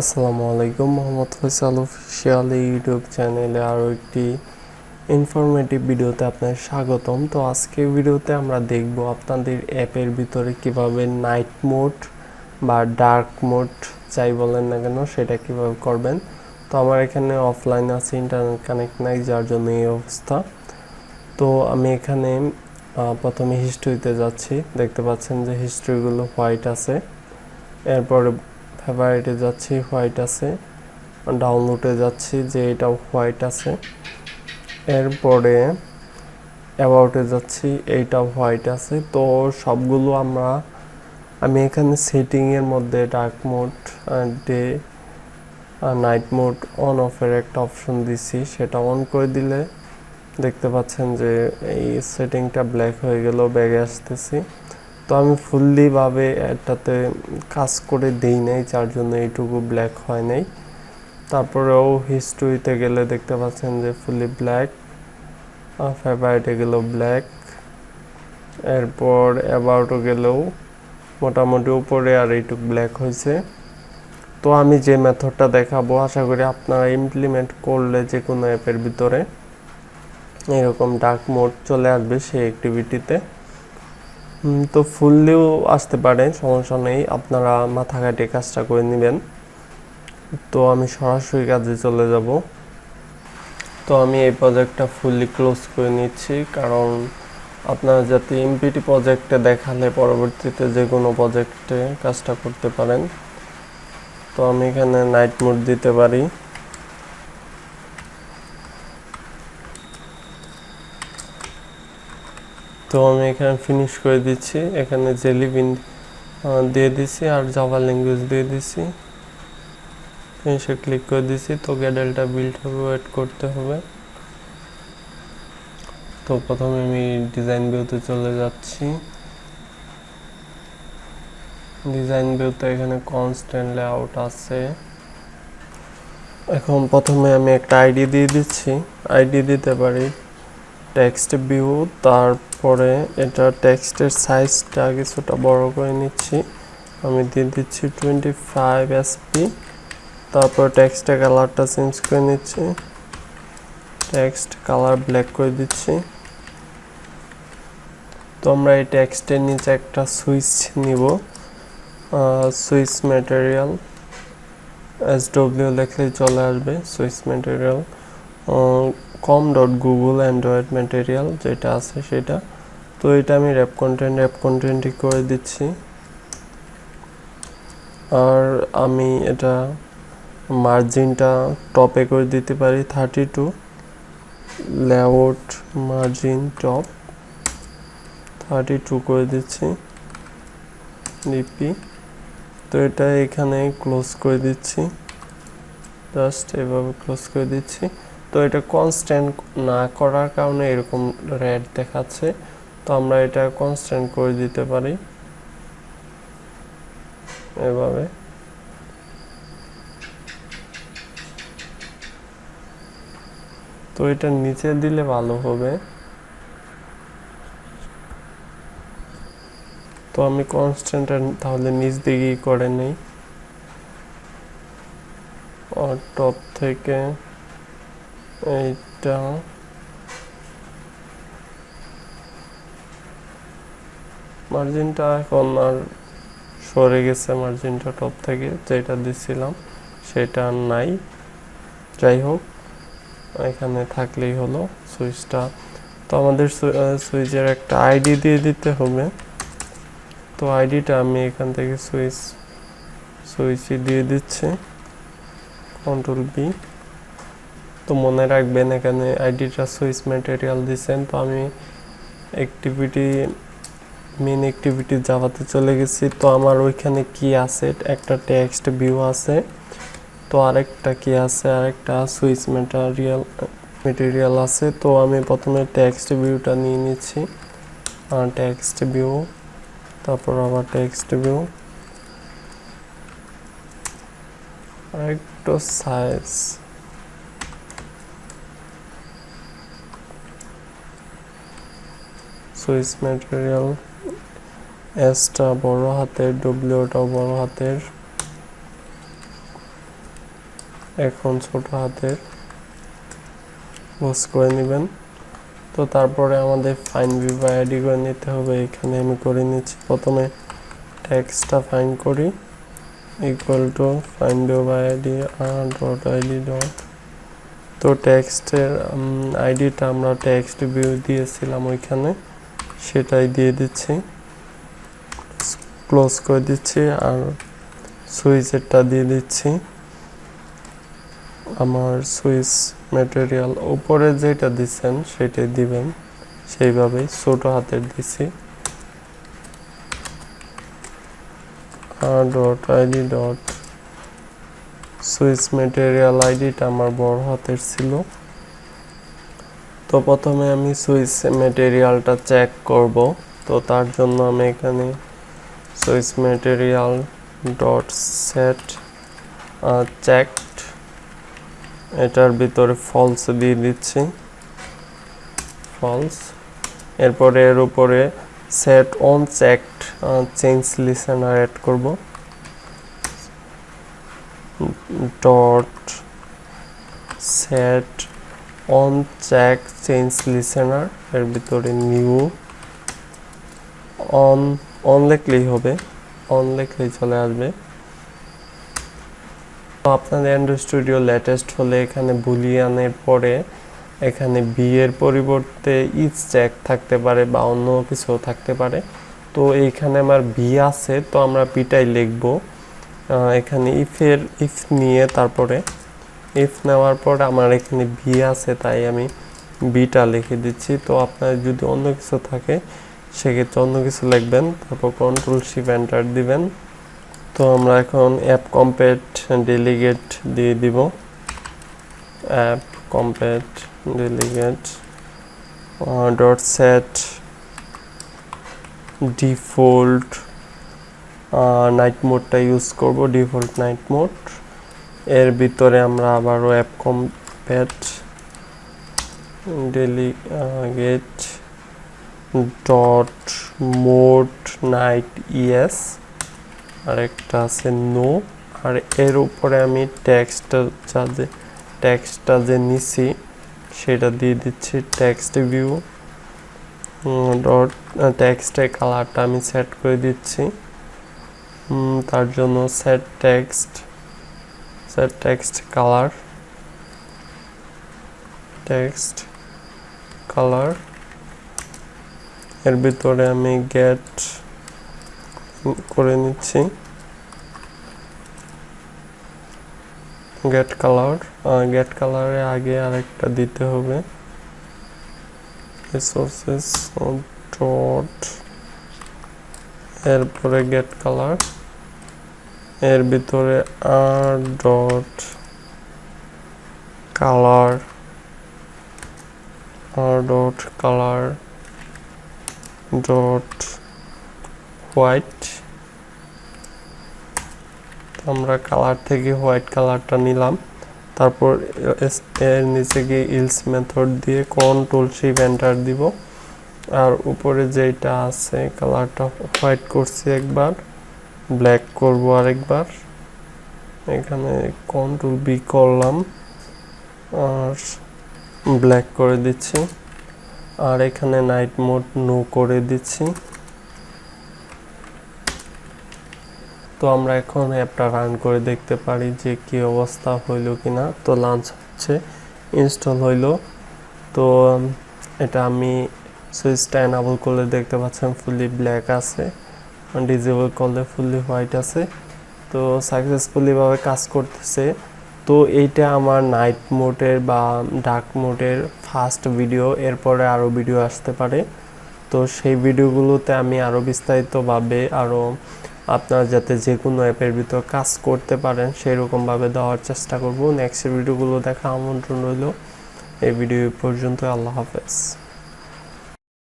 আসসালামু আলাইকুম। Mohammad Faisal official YouTube চ্যানেলে আরও একটি ইনফরমেটিভ ভিডিওতে আপনাদের স্বাগতম। তো আজকে ভিডিওতে আমরা দেখব আপনাদের অ্যাপের ভিতরে কিভাবে নাইট মোড বা ডার্ক মোড যাই বলেন না কেন সেটা কিভাবে করবেন। তো আমার এখানে অফলাইন আছে, ইন্টারনেট কানেক্ট নাই, যার জন্য এই অবস্থা। তো আমি এখানে প্রথমে হিস্ট্রিতে যাচ্ছি। দেখতে পাচ্ছেন যে হিস্ট্রিগুলো হোয়াইট আছে। এরপরে ফেভারিটে যাচ্ছি, হোয়াইট আছে। ডাউনলোডে যাচ্ছি, যে এটাও হোয়াইট আছে। এরপরে অ্যাবাউটে যাচ্ছি, এইটাও হোয়াইট আছে। তো সবগুলো আমি এখানে সেটিংয়ের মধ্যে dark mode, day, night mode on অফের একটা অপশন দিছি। সেটা অন করে দিলে দেখতে পাচ্ছেন যে এই সেটিংটা ব্ল্যাক হয়ে গেল, ব্যাগে আসতেছি। তো আমি ফুললি ভাবে এটাতে কাজ করে দেই নাই, যার জন্য এইটুকু ব্ল্যাক হয় নাই। তারপরেও হিস্ট্রিতে গেলে দেখতে পাচ্ছেন যে ফুললি ব্ল্যাক, ফেভারিটে গেল ব্ল্যাক। এরপর অ্যাবাউটও গেলেও মোটামুটি উপরে আর এইটুকু ব্ল্যাক হয়েছে। তো আমি যে মেথডটা দেখাবো আশা করি আপনারা ইমপ্লিমেন্ট করলে যে কোনো অ্যাপের ভিতরে এরকম ডার্ক মোড চলে আসবে সেই অ্যাক্টিভিটিতে। তো ফুললিও আসতে পারে, সমস্যা নেই, আপনারা মাথা কাটিয়ে কাজটা করে নেবেন। তো আমি সরাসরি কাজে চলে যাব। তো আমি এই প্রজেক্টটা ফুললি ক্লোজ করে নিচ্ছি, কারণ আপনারা যাতে এমপিটি প্রজেক্টে দেখালে পরবর্তীতে যে কোনো প্রজেক্টে কাজটা করতে পারেন। তো আমি এখানে নাইট মোড দিতে পারি। তো আমি এখানে ফিনিশ করে দিচ্ছি। এখানে জেলি বিন দিয়ে দিছি আর জাভা ল্যাঙ্গুয়েজ দিয়ে দিছি। ফিনিশে ক্লিক করে দিছি। তো গ্যাডেলটা বিল্ড হবে, ওয়েট করতে হবে। তো প্রথমে আমি ডিজাইন ভিউতে চলে যাচ্ছি। ডিজাইন ভিউতে এখানে কনস্ট্যান্ট লেআউট আছে। এখন প্রথমে আমি একটা আইডি দিয়ে দিচ্ছি। আইডি দিতে পারি টেক্সট ভিউ। তারপরে এটা টেক্সটের সাইজটা কিছুটা বড় করে নিচ্ছি। আমি দিয়ে দিচ্ছি 25 SP। তারপর টেক্সটের কালারটা চেঞ্জ করে নিচ্ছি। টেক্সট কালার ব্ল্যাক করে দিচ্ছি। তো আমরা এই টেক্সটের নিচে একটা সুইচ নিব, সুইচ ম্যাটেরিয়াল SW লিখলেই চলে আসবে। Switch material com.google Android material যেটা আছে সেটা। তো এটা আমি র্যাপ কন্টেন্টই করে দিচ্ছি। আর আমি এটা মার্জিনটা টপে করে দিতে পারি 32, লেআউট মার্জিন টপ 32 করে দিচ্ছি ডিপি। তো এটা এখানে ক্লোজ করে দিচ্ছি, জাস্ট এভাবে ক্লোজ করে দিচ্ছি। তো এটা কনস্ট্যান্ট না করার কারণে এরকম রেড দেখাচ্ছে। তো আমরা এটা কনস্ট্যান্ট করে দিতে পারি এভাবে। তো এটা নিচে দিলে ভালো হবে। তো আমি কনস্ট্যান্ট তাহলে নিচ দিকেই করে নেই। আর টপ থেকে এইটা মার্জিনটা এখন আর সরে গেছে, মার্জিনটা টপ থেকে যেটা দিছিলাম সেটা আর নাই। যাই হোক, এখানে থাকলেই হলো সুইচটা। তো আমাদের সুইচের একটা আইডি দিয়ে দিতে হবে। তো আইডিটা আমি এখান থেকে সুইচই দিয়ে দিচ্ছি, Ctrl+B। তো মনে রাখবেন এখানে আইডিটা সুইচ ম্যাটেরিয়াল দিচ্ছেন। তো আমি মেন অ্যাক্টিভিটি জাভাতে চলে গেছি। তো আমার ওইখানে কি আছে, একটা টেক্সট ভিউ আছে। তো আরেকটা কি আছে, আরেকটা সুইচ ম্যাটেরিয়াল আছে। তো আমি প্রথমে টেক্সট ভিউটা নিয়ে নিচ্ছি, টেক্সট ভিউ, তারপর আবার টেক্সট ভিউ, আরেকটু সাইজ, সুইচ ম্যাটেরিয়াল, এসটা বড় হাতের, ডব্লিউটা বড় হাতের, এখন ছোট হাতের ক্লোজ করে নেবেন। তো তারপরে আমাদের ফাইন ভিউ বাই আইডি করে নিতে হবে। এখানে আমি করে নিচ্ছি, প্রথমে টেক্সটটা ফাইন করি, equal to find view by ID dot ID dot. তো টেক্সটের আইডিটা আমরা টেক্সট ভিউ দিয়েছিলাম ওইখানে, সেটাই দিয়ে দিচ্ছি, ক্লোজ করে দিচ্ছি। আর সুইচেরটা দিয়ে দিচ্ছি, আমার সুইচ ম্যাটেরিয়াল উপরে যেটা দিচ্ছেন সেটাই দিবেন, সেইভাবেই ছোট হাতের দিচ্ছি। Dot ID dot switch material আইডিটা আমার বড় হাতের ছিল। তো প্রথমে আমি সুইচ ম্যাটেরিয়ালটা চেক করব। তো তার জন্য আমি এখানে switch material dot set checked, এটার ভিতরে ফলস দিয়ে দিচ্ছি, ফলস। এরপরে এর উপরে set on checked change listener add করব, dot set on check change listener, এর ভিতরে নিউ অন লিখলেই হবে, অন লিখলেই চলে আসবে। আপনাদের অ্যান্ড্রয়েড স্টুডিও লেটেস্ট হলে এখানে বুলিয়ানের পরে এখানে বি এর পরিবর্তে ইফ চেক থাকতে পারে বা অন্য কিছু থাকতে পারে। তো এইখানে আমার বি আছে, তো আমরা বিটাই লিখব। এখানে ইফ নিয়ে তারপরে ইফ নেওয়ার পর আমার এখানে বি আছে, তাই আমি বিটা লিখে দিচ্ছি। তো আপনার যদি অন্য কিছু থাকে সেক্ষেত্রে অন্য কিছু লিখবেন, তারপর কন্ট্রোল শিফট এন্টার দিবেন। তো আমরা এখন অ্যাপ কম্পেট ডেলিগেট দিয়ে দিব, app compat delegate dot set default night মোডটা ইউজ করব, ডিফল্ট নাইট মোড। এর ভিতরে আমরা আবারও app compat delegate dot mode night yes, আর একটা আছে নো। আর এর উপরে আমি টেক্সটটা যে নিছি সেটা দিয়ে দিচ্ছি, টেক্সট ভিউ ডট টেক্সটের কালারটা আমি সেট করে দিচ্ছি। তার জন্য সেট টেক্সট কালার, এর ভিতরে আমি গেট করে নিচ্ছি, গেট কালারে আগে আরেকটা দিতে হবে, রিসোর্সেস ডট, এরপরে গেট কালার, এর ভিতরে R dot colour dot white. আমরা কালার থেকে হোয়াইট কালারটা নিলাম, তারপর এর নিচে গিয়ে ইলস মেথড দিয়ে কন্ট্রোল শিফট এন্টার দিব। আর উপরে যেটা আছে কালারটা হোয়াইট করছি একবার, ব্ল্যাক করব আরেকবার, এখানে কন্ট্রোল বি করলাম আর ব্ল্যাক করে দিচ্ছি। আর এখানে নাইট মোড নো করে দিচ্ছি। তো আমরা এখন অ্যাপটা রান করে দেখতে পারি যে কি অবস্থা হইল কিনা। তো লঞ্চ হচ্ছে, ইনস্টল হইল। তো এটা আমি সুইচটা এনাবল করলে দেখতে পাচ্ছেন ফুললি ব্ল্যাক আছে, ডিজেবল করলে ফুললি হোয়াইট আছে। তো সাকসেসফুলি ভাবে কাজ করতেছে। তো এইটা আমার নাইট মোডের বা ডার্ক মোডের ফার্স্ট ভিডিও, এরপরে আরও ভিডিও আসতে পারে। তো সেই ভিডিওগুলোতে আমি আরও বিস্তারিতভাবে আরও আপনারা যাতে যে কোনো অ্যাপের ভিতর কাজ করতে পারেন সেরকমভাবে দেওয়ার চেষ্টা করব। নেক্সট ভিডিওগুলো দেখা আমন্ত্রণ রইল। এই ভিডিও পর্যন্ত, আল্লাহ হাফেজ।